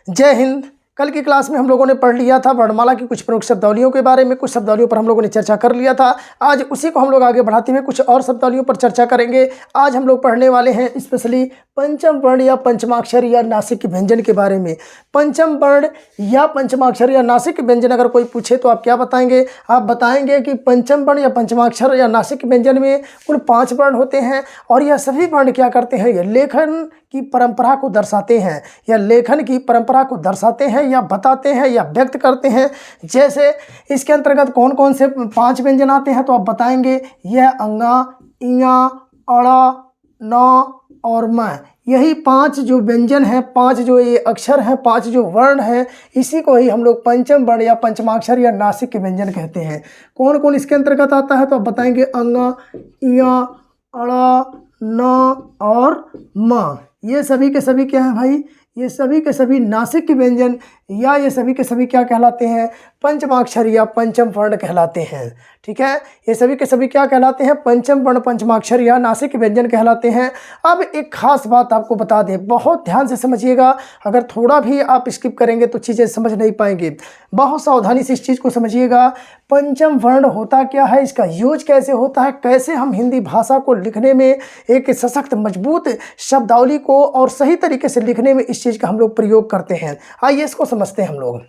जय हिंद। कल की क्लास में हम लोगों ने पढ़ लिया था वर्णमाला की कुछ प्रमुख शब्दावलियों के बारे में। कुछ शब्दावलियों पर हम लोगों ने चर्चा कर लिया था। आज उसी को हम लोग आगे बढ़ाते हुए कुछ और शब्दावलियों पर चर्चा करेंगे। आज हम लोग पढ़ने वाले हैं स्पेशली पंचम वर्ण या पंचमाक्षर या नासिक व्यंजन के बारे में। पंचम वर्ण या पंचमाक्षर या नासिक व्यंजन अगर कोई पूछे तो आप क्या बताएंगे? आप बताएंगे कि पंचम वर्ण या पंचमाक्षर या नासिक व्यंजन में कुल 5 वर्ण होते हैं और यह सभी वर्ण क्या करते हैं? ये लेखन की परंपरा को दर्शाते हैं या लेखन की परंपरा को दर्शाते हैं या बताते हैं या व्यक्त करते हैं। जैसे इसके अंतर्गत कौन कौन से 5 व्यंजन आते हैं तो आप बताएंगे यह अंगा, इया, अड़ा, न और म। यही 5 जो व्यंजन हैं, 5 जो ये अक्षर हैं, 5 जो वर्ण हैं, इसी को ही हम लोग पंचम वर्ण या पंचमाक्षर या नासिक व्यंजन कहते हैं। कौन कौन इसके अंतर्गत आता है तो आप बताएंगे अंगा, इया, अड़ा, न और म। ये सभी के सभी क्या हैं भाई? ये सभी के सभी नासिक व्यंजन या ये सभी के सभी क्या कहलाते हैं? पंचमाक्षर या पंचम वर्ण कहलाते हैं। ठीक है, ये सभी के सभी क्या कहलाते हैं? पंचम वर्ण, पंचमाक्षर या नासिक व्यंजन कहलाते हैं। अब एक खास बात आपको बता दें, बहुत ध्यान से समझिएगा। अगर थोड़ा भी आप स्किप करेंगे तो चीज़ें समझ नहीं पाएंगे। बहुत सावधानी से इस चीज़ को समझिएगा। पंचम वर्ण होता क्या है, इसका यूज कैसे होता है, कैसे हम हिंदी भाषा को लिखने में एक सशक्त मजबूत शब्दावली को और सही तरीके से लिखने में इस चीज़ का हम लोग प्रयोग करते हैं। आइए इसको समझते हैं हम लोग।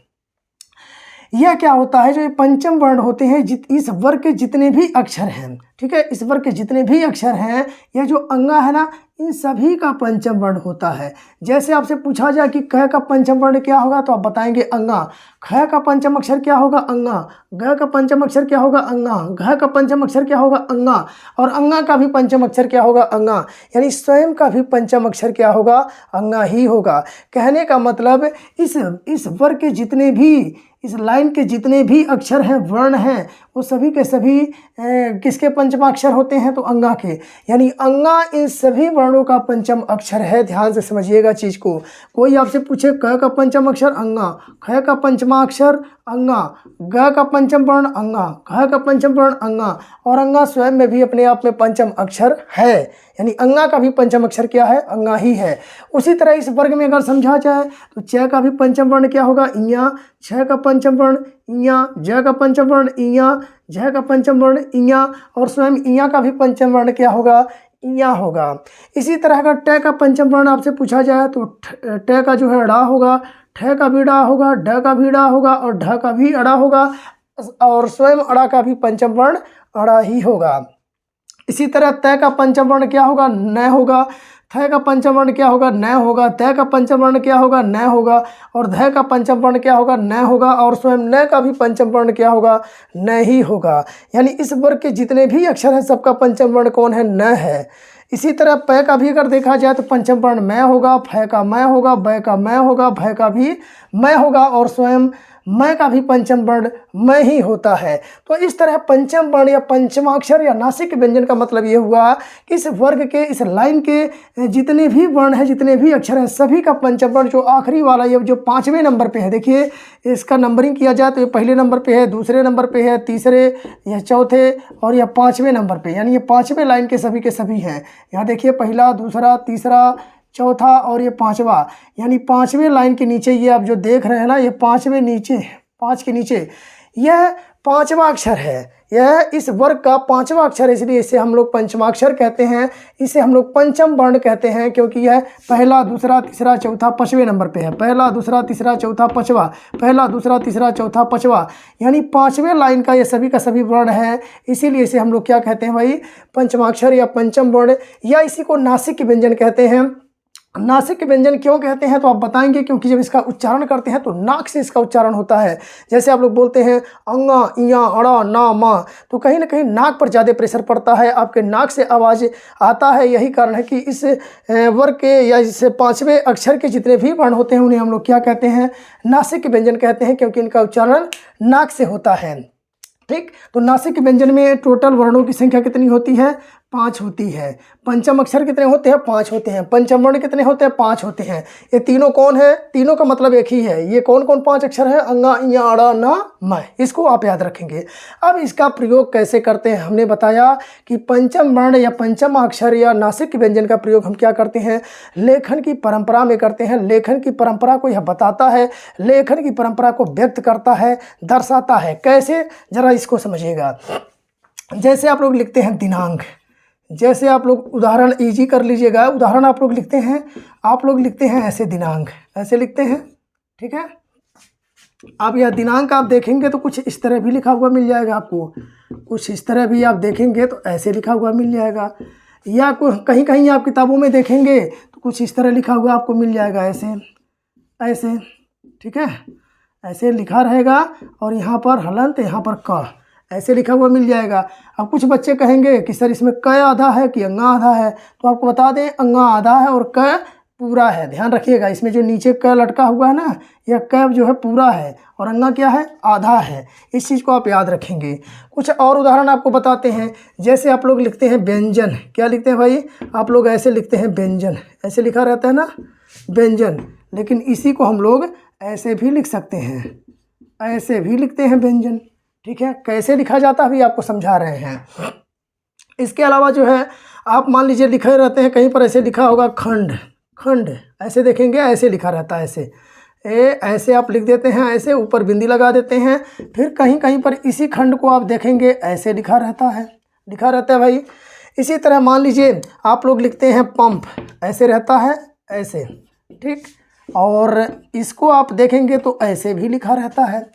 यह क्या होता है? जो ये पंचम वर्ण होते हैं, इस वर्ग के जितने भी अक्षर हैं, ठीक है, इस वर्ग के जितने भी अक्षर हैं, यह जो अंगा है ना, इन सभी का पंचम वर्ण होता है। जैसे आपसे पूछा जाए कि क का पंचम वर्ण क्या होगा तो आप बताएंगे अंगा। ख का पंचम अक्षर क्या होगा? अंगा। ग का पंचम अक्षर क्या होगा? अंगा। घ का पंचम अक्षर क्या होगा? अंगा। और अंगा का भी पंचम अक्षर क्या होगा? अंगा। यानी स्वयं का भी पंचम अक्षर क्या होगा? अंगा ही होगा। कहने का मतलब इस वर्ग के जितने भी, इस लाइन के जितने भी अक्षर हैं, वर्ण हैं, वो सभी के सभी किसके पंचमाक्षर होते हैं? तो अंगा के। यानी अंगा इन सभी वर्णों का पंचम अक्षर है। ध्यान से समझिएगा चीज़ को। कोई आपसे पूछे क का पंचम अक्षर अंगा, ख का पंचमाक्षर अंगा, ग का पंचम वर्ण अंगा, घ का पंचम वर्ण अंगा, और अंगा स्वयं में भी अपने आप में पंचम अक्षर है। यानी अंगा का भी पंचम अक्षर क्या है? अंगा ही है। उसी तरह इस वर्ग में अगर समझा जाए तो च का भी पंचम वर्ण क्या होगा? इया। छ का पंचम वर्ण इया। ज का पंचम वर्ण इया। झ का पंचम वर्ण इया। और स्वयं इया का भी पंचम वर्ण क्या होगा? इया होगा। इसी तरह अगर ट का पंचम वर्ण आपसे पूछा जाए तो ट का जो है ड़ा होगा, ठ का भी ड़ा होगा, ढ का भी ड़ा होगा और ढ का भी अड़ा होगा, और स्वयं अड़ा का भी पंचम वर्ण अड़ा ही होगा। इसी तरह तय का पंचम वर्ण क्या होगा? न होगा। थ का पंचम वर्ण क्या होगा? न होगा। तय का पंचम वर्ण क्या होगा? न होगा। और ध का पंचम वर्ण क्या होगा? न होगा। और स्वयं न का भी पंचम वर्ण क्या होगा? न ही होगा। यानी इस वर्ग के जितने भी अक्षर हैं, सबका पंचम वर्ण कौन है? न है। इसी तरह प का भी अगर देखा जाए तो पंचम वर्ण मैं होगा, फ का मैं होगा, ब का मैं होगा, भ का भी मैं होगा, और स्वयं मैं का भी पंचम वर्ण मैं ही होता है। तो इस तरह पंचम वर्ण या पंचमाक्षर या नासिक व्यंजन का मतलब ये हुआ कि इस वर्ग के, इस लाइन के जितने भी वर्ण हैं, जितने भी अक्षर हैं, सभी का पंचम वर्ण जो आखिरी वाला, ये जो 5वें नंबर पे है, देखिए इसका नंबरिंग किया जाए तो ये पहले नंबर पे है, दूसरे नंबर पे है, तीसरे या चौथे और या 5वें नंबर पे। यानी ये 5वें लाइन के सभी हैं। यहाँ देखिए पहला, दूसरा, तीसरा, चौथा और ये 5वां। यानी 5वें लाइन के नीचे ये आप जो देख रहे हैं ना, ये 5वें नीचे, 5 के नीचे यह 5वां अक्षर है। यह इस वर्ग का 5वां अक्षर है, इसलिए इसे हम लोग पंचमाक्षर कहते हैं। इसे हम लोग पंचम वर्ण कहते हैं क्योंकि यह पहला, दूसरा, तीसरा, चौथा, 5वें नंबर पे है। पहला, दूसरा, तीसरा, चौथा, 5वां। पहला, दूसरा, तीसरा, चौथा, 5वां। यानी 5वें लाइन का ये सभी का सभी वर्ण है, इसीलिए इसे हम लोग क्या कहते हैं भाई? पंचमाक्षर या पंचम वर्ण, या इसी को नासिक व्यंजन कहते हैं। नासिक व्यंजन क्यों कहते हैं तो आप बताएंगे क्योंकि जब इसका उच्चारण करते हैं तो नाक से इसका उच्चारण होता है। जैसे आप लोग बोलते हैं अंगा, इया, अड़ा, ना, मा, तो कहीं ना कहीं नाक पर ज़्यादा प्रेशर पड़ता है, आपके नाक से आवाज़ आता है। यही कारण है कि इस वर्ग के या इस 5वें अक्षर के जितने भी वर्ण होते हैं उन्हें हम लोग क्या कहते हैं? नासिक व्यंजन कहते हैं, क्योंकि इनका उच्चारण नाक से होता है। ठीक, तो नासिक व्यंजन में टोटल वर्णों की संख्या कितनी होती है? 5 होती है। पंचम अक्षर कितने होते हैं? 5 होते हैं। पंचम वर्ण कितने होते हैं? 5 होते हैं। ये तीनों कौन है? तीनों का मतलब एक ही है। ये कौन कौन 5 अक्षर है? अंगा, इया, अड़ा, ना, मै। इसको आप याद रखेंगे। अब इसका प्रयोग कैसे करते हैं? हमने बताया कि पंचम वर्ण या पंचम अक्षर या नासिक व्यंजन का प्रयोग हम क्या करते हैं? लेखन की परंपरा में करते हैं। लेखन की परंपरा को यह बताता है, लेखन की परंपरा को व्यक्त करता है, दर्शाता है। कैसे? जरा इसको समझिएगा। जैसे आप लोग लिखते हैं दिनांक, जैसे आप लोग उदाहरण इजी कर लीजिएगा। उदाहरण आप लोग लिखते हैं ऐसे दिनांक, ऐसे लिखते हैं, ठीक है। अब यह दिनांक आप देखेंगे तो कुछ इस तरह भी लिखा हुआ मिल जाएगा आपको, कुछ इस तरह भी आप देखेंगे तो ऐसे लिखा हुआ मिल जाएगा, या कहीं कहीं आप किताबों में देखेंगे तो कुछ इस तरह लिखा हुआ आपको मिल जाएगा, ऐसे ऐसे, ठीक है, ऐसे लिखा रहेगा। और यहाँ पर हलंत, यहाँ पर क, ऐसे लिखा हुआ मिल जाएगा। अब कुछ बच्चे कहेंगे कि सर इसमें क आधा है कि अंगा आधा है, तो आपको बता दें अंगा आधा है और क पूरा है। ध्यान रखिएगा, इसमें जो नीचे क लटका हुआ है ना, यह क जो है पूरा है और अंगा क्या है? आधा है। इस चीज़ को आप याद रखेंगे। कुछ और उदाहरण आपको बताते हैं। जैसे आप लोग लिखते हैं व्यंजन, क्या लिखते हैं भाई? आप लोग ऐसे लिखते हैं व्यंजन, ऐसे लिखा रहता है ना व्यंजन, लेकिन इसी को हम लोग ऐसे भी लिख सकते हैं, ऐसे भी लिखते हैं व्यंजन, ठीक है। कैसे लिखा जाता है अभी आपको समझा रहे हैं। इसके अलावा जो है आप मान लीजिए लिखे रहते हैं, कहीं पर ऐसे लिखा होगा खंड, खंड ऐसे देखेंगे, ऐसे लिखा रहता है, ऐसे ऐसे आप लिख देते हैं, ऐसे ऊपर बिंदी लगा देते हैं। फिर कहीं कहीं पर इसी खंड को आप देखेंगे ऐसे लिखा रहता है, लिखा रहता है भाई। इसी तरह मान लीजिए आप लोग लिखते हैं पंप, ऐसे रहता है, ऐसे, ठीक, और इसको आप देखेंगे तो ऐसे भी लिखा रहता है।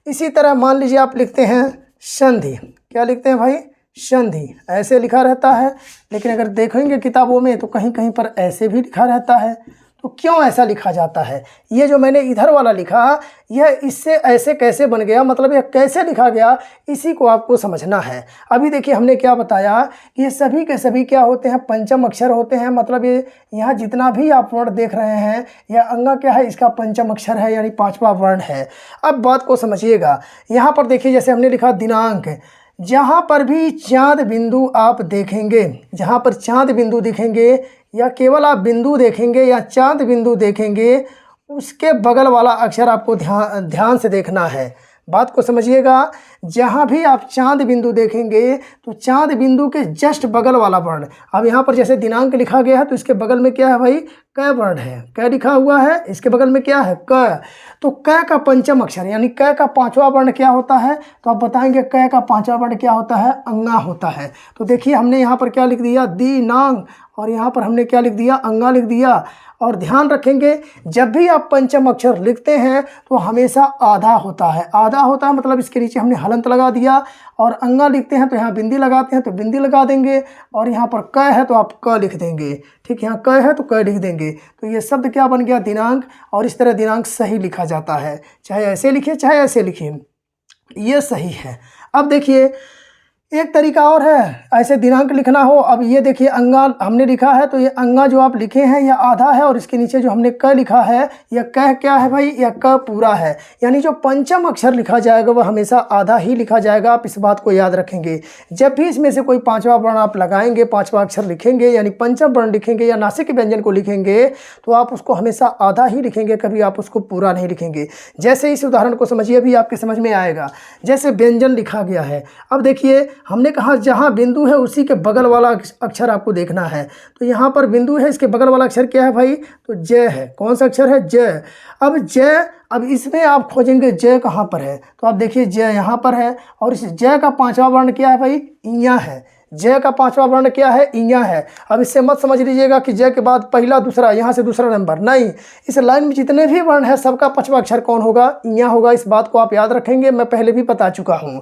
इसी तरह मान लीजिए आप लिखते हैं संधि, क्या लिखते हैं भाई? संधि, ऐसे लिखा रहता है, लेकिन अगर देखेंगे किताबों में तो कहीं कहीं पर ऐसे भी लिखा रहता है। तो क्यों ऐसा लिखा जाता है? ये जो मैंने इधर वाला लिखा, यह इससे ऐसे कैसे बन गया, मतलब यह कैसे लिखा गया, इसी को आपको समझना है। अभी देखिए हमने क्या बताया कि ये सभी के सभी क्या होते हैं? पंचम अक्षर होते हैं। मतलब ये यहाँ जितना भी आप वर्ण देख रहे हैं, यह अंगा क्या है? इसका पंचम अक्षर है, यानी 5वां वर्ण है। अब बात को समझिएगा। यहाँ पर देखिए, जैसे हमने लिखा दिनांक, जहाँ पर भी चांद बिंदु आप देखेंगे, जहाँ पर चांद बिंदु दिखेंगे या केवल आप बिंदु देखेंगे या चांद बिंदु देखेंगे, उसके बगल वाला अक्षर आपको ध्यान से देखना है। बात को समझिएगा। जहाँ भी आप चांद बिंदु देखेंगे तो चांद बिंदु के जस्ट बगल वाला वर्ण, अब यहाँ पर जैसे दिनांक लिखा गया है तो इसके बगल में क्या है भाई? क वर्ण है, क लिखा हुआ है, इसके बगल में क्या है? क। तो क का पंचम अक्षर यानी क का 5वां वर्ण क्या होता है? तो आप बताएंगे क का 5वां वर्ण क्या होता है? अंगा होता है। तो देखिए हमने यहाँ पर क्या लिख दिया? दिनांक, और यहाँ पर हमने क्या लिख दिया? अंगा लिख दिया। और ध्यान रखेंगे, जब भी आप पंचम अक्षर लिखते हैं तो हमेशा आधा होता है, आधा होता है मतलब इसके नीचे हमने हलंत लगा दिया। और अंगा लिखते हैं तो यहाँ बिंदी लगाते हैं तो बिंदी लगा देंगे, और यहाँ पर क है तो आप क लिख देंगे, ठीक, यहाँ क है तो क लिख देंगे। तो ये शब्द क्या बन गया? दिनांक। और इस तरह दिनांक सही लिखा जाता है, चाहे ऐसे लिखिए चाहे ऐसे लिखिए, ये सही है। अब देखिए एक तरीका और है ऐसे दिनांक लिखना हो। अब ये देखिए अंगा हमने लिखा है, तो ये अंगा जो आप लिखे हैं यह आधा है, और इसके नीचे जो हमने क लिखा है यह क क्या है भाई? यह क पूरा है। यानी जो पंचम अक्षर लिखा जाएगा वह हमेशा आधा ही लिखा जाएगा। आप इस बात को याद रखेंगे। जब भी इसमें से कोई 5वां वर्ण आप लगाएंगे, 5वां अक्षर लिखेंगे यानी पंचम वर्ण लिखेंगे या नासिक व्यंजन को लिखेंगे, तो आप उसको हमेशा आधा ही लिखेंगे, कभी आप उसको पूरा नहीं लिखेंगे। जैसे इस उदाहरण को समझिए, अभी आपके समझ में आएगा। जैसे व्यंजन लिखा गया है, अब देखिए हमने कहा जहाँ बिंदु है उसी के बगल वाला अक्षर आपको देखना है। तो यहाँ पर बिंदु है, इसके बगल वाला अक्षर क्या है भाई? तो ज है। कौन सा अक्षर है? ज। अब ज, अब इसमें आप खोजेंगे ज कहाँ पर है, तो आप देखिए ज यहाँ पर है, और इस ज का 5वां वर्ण क्या है भाई? इया है। ज का 5वां वर्ण क्या है? इया है। अब इससे मत समझ लीजिएगा कि ज के बाद पहला दूसरा, यहाँ से दूसरा नंबर, नहीं। इस लाइन में जितने भी वर्ण है सबका 5वां अक्षर कौन होगा? इया होगा। इस बात को आप याद रखेंगे, मैं पहले भी बता चुका हूँ।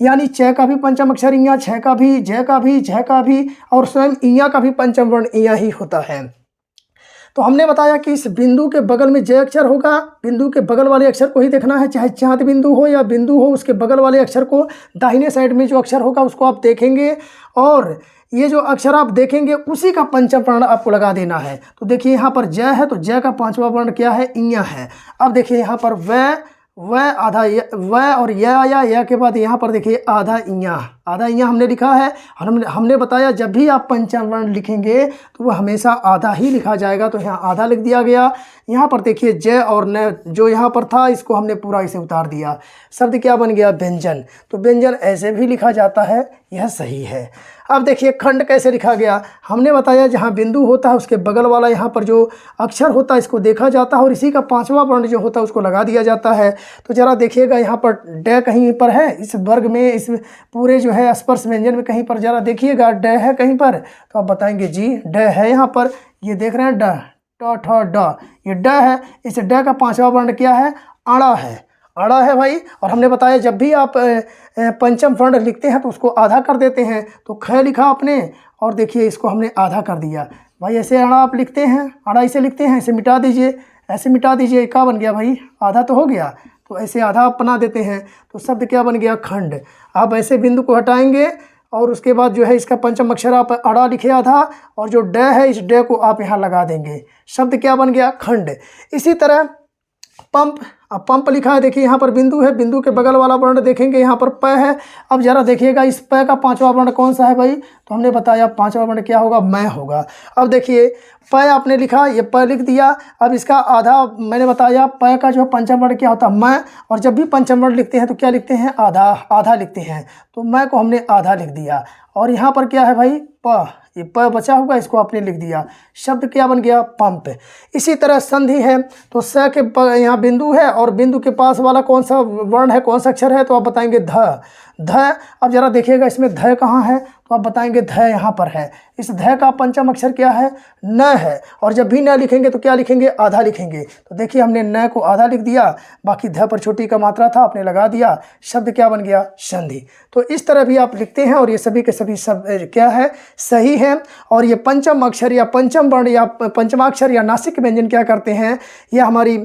यानी च का भी पंचम अक्षर इया, छ का भी, ज का भी, झ का भी, और स्वयं इया का भी पंचम वर्ण इया ही होता है। तो हमने बताया कि इस बिंदु के बगल में ज अक्षर होगा, बिंदु के बगल वाले अक्षर को ही देखना है, चाहे चांद बिंदु हो या बिंदु हो, उसके बगल वाले अक्षर को, दाहिने साइड में जो अक्षर होगा उसको आप देखेंगे, और ये जो अक्षर आप देखेंगे उसी का पंचम वर्ण आपको लगा देना है। तो देखिए यहाँ पर ज है, तो ज का 5वां वर्ण क्या है? इया है। अब देखिए यहाँ पर व आधा, व और य आया, य के बाद यहाँ पर देखिए आधा इया, आधा यहाँ हमने लिखा है। और हमने बताया जब भी आप पंचम वर्ण लिखेंगे तो वो हमेशा आधा ही लिखा जाएगा, तो यहाँ आधा लिख दिया गया। यहाँ पर देखिए ज और न जो यहाँ पर था इसको हमने पूरा इसे उतार दिया। शब्द क्या बन गया? व्यंजन। तो व्यंजन ऐसे भी लिखा जाता है, यह सही है। अब देखिए खंड कैसे लिखा गया। हमने बताया जहाँ बिंदु होता है उसके बगल वाला यहाँ पर जो अक्षर होता है इसको देखा जाता है और इसी का पांचवा वर्ण जो होता है उसको लगा दिया जाता है। तो ज़रा देखिएगा यहाँ पर ड कहीं पर है, इस वर्ग में, इस पूरे जो है स्पर्श व्यंजन में कहीं पर ज़रा देखिएगा ड है कहीं पर, तो आप बताएंगे जी ड है यहाँ पर। ये देख रहे हैं ड, ट ठ ड, ये ड है। इस ड का पांचवा वर्ण क्या है? अड़ा है। अड़ा है भाई। और हमने बताया जब भी आप पंचम वर्ण लिखते हैं तो उसको आधा कर देते हैं। तो ख लिखा आपने और देखिए इसको हमने आधा कर दिया भाई। ऐसे अड़ा आप लिखते हैं, अड़ा इसे लिखते हैं, इसे मिटा दीजिए, ऐसे मिटा दीजिए, क्या बन गया भाई? आधा तो हो गया। तो ऐसे आधा आप बना देते हैं तो शब्द क्या बन गया? खंड। आप ऐसे बिंदु को हटाएंगे और उसके बाद जो है इसका पंचम अक्षर आप अड़ा लिखे आधा और जो ड है इस ड को आप यहाँ लगा देंगे। शब्द क्या बन गया? खंड। इसी तरह पंप। अब पंप लिखा है, देखिए यहाँ पर बिंदु है, बिंदु के बगल वाला वर्ण देखेंगे यहाँ पर प है। अब जरा देखिएगा इस प का पांचवा वर्ण कौन सा है भाई? तो हमने बताया पांचवा वर्ण क्या होगा? मैं होगा। अब देखिए प आपने लिखा, ये प लिख दिया। अब इसका आधा मैंने बताया प का जो पंचम वर्ण क्या होता है? मैं। और जब भी पंचम वर्ण लिखते हैं तो क्या लिखते हैं? आधा, आधा लिखते हैं। तो मैं को हमने आधा लिख दिया। और यहाँ पर क्या है भाई? प। ये प बचा हुआ इसको आपने लिख दिया। शब्द क्या बन गया? पंप। इसी तरह संधि है, तो स के यहाँ बिंदु है और बिंदु के पास वाला कौन सा वर्ण है, कौन सा अक्षर है? तो आप बताएंगे ध। ध। अब जरा देखिएगा इसमें ध कहाँ है? तो आप बताएंगे ध यहाँ पर है। इस ध का पंचम अक्षर क्या है? न है। और जब भी न लिखेंगे तो क्या लिखेंगे? आधा लिखेंगे। तो देखिए हमने न को आधा लिख दिया, बाकी ध पर छोटी का मात्रा था आपने लगा दिया। शब्द क्या बन गया? संधि। तो इस तरह भी आप लिखते हैं और ये सभी के सभी सब क्या है? सही है। और ये पंचम अक्षर या पंचम वर्ण या पंचमाक्षर या नासिक व्यंजन क्या करते हैं? ये हमारी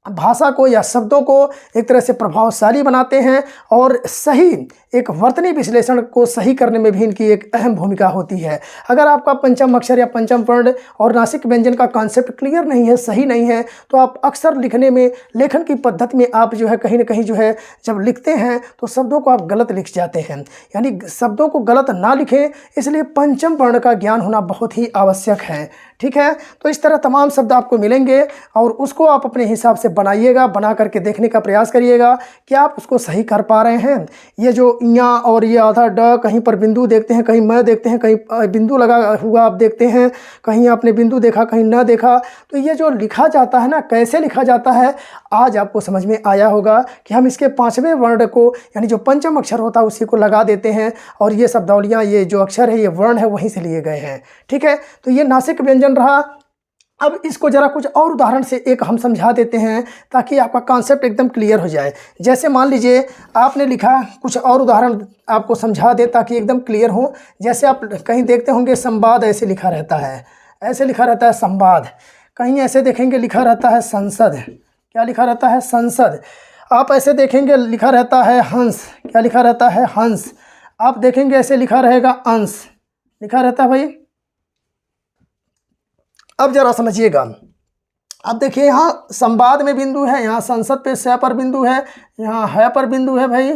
भाषा को या शब्दों को एक तरह से प्रभावशाली बनाते हैं और सही एक वर्तनी विश्लेषण को सही करने में भी इनकी एक अहम भूमिका होती है। अगर आपका पंचम अक्षर या पंचम वर्ण और नासिक व्यंजन का कॉन्सेप्ट क्लियर नहीं है, सही नहीं है, तो आप अक्सर लिखने में, लेखन की पद्धति में आप जो है कहीं ना कहीं जो है जब लिखते हैं तो शब्दों को आप गलत लिख जाते हैं। यानी शब्दों को गलत ना लिखें, इसलिए पंचम वर्ण का ज्ञान होना बहुत ही आवश्यक है। ठीक है, तो इस तरह तमाम शब्द आपको मिलेंगे और उसको आप अपने हिसाब से बनाइएगा, बना करके देखने का प्रयास करिएगा कि आप उसको सही कर पा रहे हैं। ये जो या और ये आधा ड, कहीं पर बिंदु देखते हैं, कहीं मैं देखते हैं, कहीं बिंदु लगा हुआ आप देखते हैं, कहीं आपने बिंदु देखा कहीं न देखा। तो ये जो लिखा जाता है ना, कैसे लिखा जाता है, आज आपको समझ में आया होगा कि हम इसके पांचवें वर्ण को यानी जो पंचम अक्षर होता है उसी को लगा देते हैं और ये शब्दावलियाँ, ये जो अक्षर है, ये वर्ण है, वहीं से लिए गए हैं। ठीक है, तो ये नासिक व्यंजन रहा। अब इसको ज़रा कुछ और उदाहरण से एक हम समझा देते हैं ताकि आपका कॉन्सेप्ट एकदम क्लियर हो जाए। जैसे मान लीजिए आपने लिखा, कुछ और उदाहरण आपको समझा दे ताकि एकदम क्लियर हो। जैसे आप कहीं देखते होंगे संवाद ऐसे लिखा रहता है, ऐसे लिखा रहता है संवाद। कहीं ऐसे देखेंगे लिखा रहता है संसद, क्या लिखा रहता है? संसद। आप ऐसे देखेंगे लिखा रहता है हंस, क्या लिखा रहता है? हंस। आप देखेंगे ऐसे लिखा रहेगा अंश, लिखा रहता है भाई। अब जरा समझिएगा, अब देखिए यहाँ संवाद में बिंदु है, यहाँ संसद पे स पर बिंदु है, यहाँ है पर बिंदु है भाई,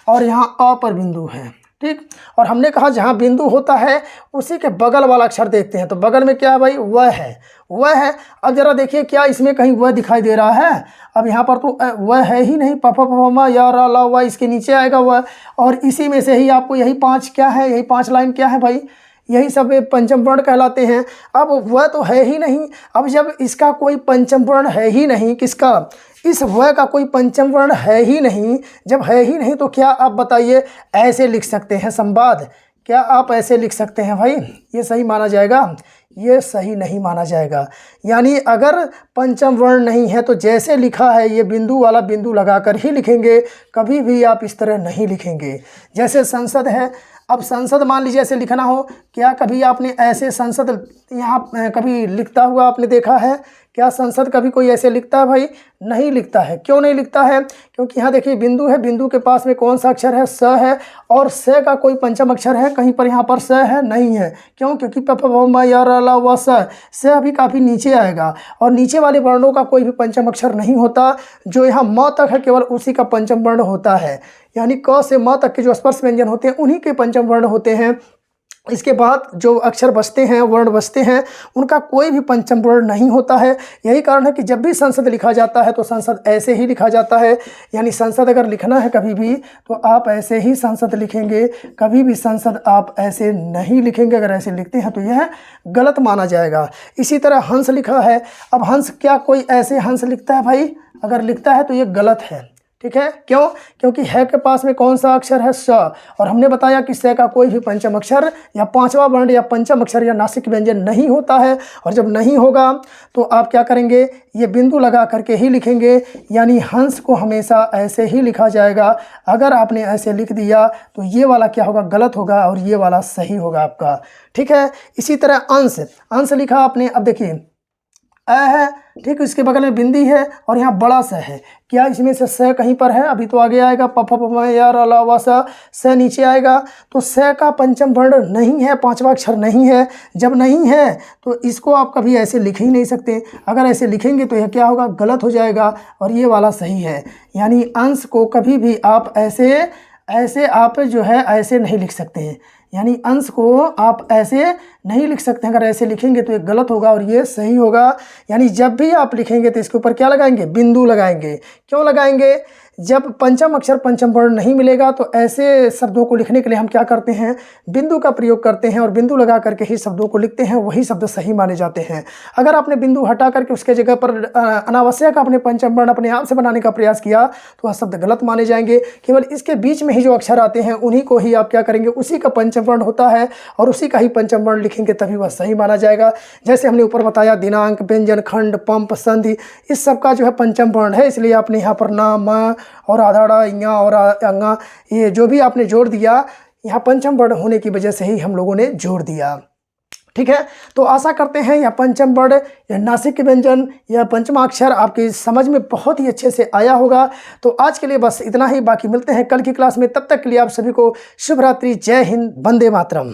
और यहाँ अ पर बिंदु है। ठीक, और हमने कहा जहाँ बिंदु होता है उसी के बगल वाला अक्षर देखते हैं, तो बगल में क्या है भाई? वह है, वह है। अब जरा देखिए क्या इसमें कहीं वह दिखाई दे रहा है? अब यहाँ पर तो वह है ही नहीं, प फ प म या र ल व, इसके नीचे आएगा वह, और इसी में से ही आपको यही पांच क्या है, यही पांच लाइन क्या है भाई? यही सब पंचम वर्ण कहलाते हैं। अब वह तो है ही नहीं, अब जब इसका कोई पंचम वर्ण है ही नहीं, किसका? इस वह का कोई पंचम वर्ण है ही नहीं, जब है ही नहीं तो क्या आप बताइए ऐसे लिख सकते हैं संवाद? क्या आप ऐसे लिख सकते हैं भाई? ये सही माना जाएगा? ये सही नहीं माना जाएगा। यानी अगर पंचम वर्ण नहीं है तो जैसे लिखा है ये बिंदु वाला बिंदु लगाकर ही लिखेंगे, कभी भी आप इस तरह नहीं लिखेंगे। जैसे संसद है, अब संसद मान लीजिए ऐसे लिखना हो, क्या कभी आपने ऐसे संसद यहाँ कभी लिखता हुआ आपने देखा है? क्या संसद कभी कोई ऐसे लिखता है भाई? नहीं लिखता है। क्यों नहीं लिखता है? क्योंकि यहाँ देखिए बिंदु है, बिंदु के पास में कौन सा अक्षर है? स है, और स का कोई पंचम अक्षर है कहीं पर? यहाँ पर स है नहीं है। क्यों? क्योंकि प फ म य र ल व स अभी काफ़ी नीचे आएगा, और नीचे वाले वर्णों का कोई भी पंचम अक्षर नहीं होता। जो यहाँ म तक है केवल उसी का पंचम वर्ण होता है, यानी क से म तक के जो स्पर्श व्यंजन होते हैं उन्हीं के पंचम वर्ण होते हैं। इसके बाद जो अक्षर बचते हैं, वर्ण बचते हैं, उनका कोई भी पंचम वर्ण नहीं होता है। यही कारण है कि जब भी संसद लिखा जाता है तो संसद ऐसे ही लिखा जाता है, यानी संसद अगर लिखना है कभी भी तो आप ऐसे ही संसद लिखेंगे, कभी भी संसद आप ऐसे नहीं लिखेंगे। अगर ऐसे लिखते हैं तो यह गलत माना जाएगा। इसी तरह हंस लिखा है। अब हंस, क्या कोई ऐसे हंस लिखता है भाई? अगर लिखता है तो ये गलत है, ठीक है। क्यों? क्योंकि है के पास में कौन सा अक्षर है? स, और हमने बताया कि स का कोई भी पंचम अक्षर या पांचवा वर्ण या पंचम अक्षर या नासिक व्यंजन नहीं होता है। और जब नहीं होगा तो आप क्या करेंगे? ये बिंदु लगा करके ही लिखेंगे, यानी हंस को हमेशा ऐसे ही लिखा जाएगा। अगर आपने ऐसे लिख दिया तो ये वाला क्या होगा? गलत होगा, और ये वाला सही होगा आपका, ठीक है। इसी तरह अंश, अंश लिखा आपने। अब देखिए अ है, ठीक, इसके बगल में बिंदी है और यहाँ बड़ा स है। क्या इसमें से स कहीं पर है? अभी तो आगे आएगा, प फ म य र ल व स नीचे आएगा। तो स का पंचम वर्ण नहीं है, पांचवा अक्षर नहीं है। जब नहीं है तो इसको आप कभी ऐसे लिख ही नहीं सकते। अगर ऐसे लिखेंगे तो यह क्या होगा? गलत हो जाएगा, और ये वाला सही है। यानी अंश को कभी भी आप ऐसे आप जो है ऐसे नहीं लिख सकते हैं, यानी अंश को आप ऐसे नहीं लिख सकते हैं। अगर ऐसे लिखेंगे तो ये गलत होगा और ये सही होगा। यानी जब भी आप लिखेंगे तो इसके ऊपर क्या लगाएंगे? बिंदु लगाएंगे। क्यों लगाएंगे? जब पंचम अक्षर पंचम वर्ण नहीं मिलेगा तो ऐसे शब्दों को लिखने के लिए हम क्या करते हैं? बिंदु का प्रयोग करते हैं, और बिंदु लगा करके ही शब्दों को लिखते हैं, वही शब्द सही माने जाते हैं। अगर आपने बिंदु हटा करके उसके जगह पर अनावश्यक आपने पंचम वर्ण अपने आप से बनाने का प्रयास किया तो वह शब्द गलत माने जाएंगे। केवल इसके बीच में ही जो अक्षर आते हैं उन्हीं को ही आप क्या करेंगे? उसी का पंचम वर्ण होता है, और उसी का ही पंचम वर्ण लिखेंगे तभी वह सही माना जाएगा। जैसे हमने ऊपर बताया, दिनांक, व्यंजन, खंड, पंप, संधि, इस सब का जो है पंचम वर्ण है, इसलिए आपने यहाँ पर ना, म और आधाड़ा, इया और अंगा, ये जो भी आपने जोड़ दिया यहाँ पंचम वर्ण होने की वजह से ही हम लोगों ने जोड़ दिया, ठीक है। तो आशा करते हैं यह पंचम वर्ण या नासिक व्यंजन या पंचमाक्षर आपकी समझ में बहुत ही अच्छे से आया होगा। तो आज के लिए बस इतना ही, बाकी मिलते हैं कल की क्लास में। तब तक के लिए आप सभी को शुभ रात्रि, जय हिंद, वंदे मातरम।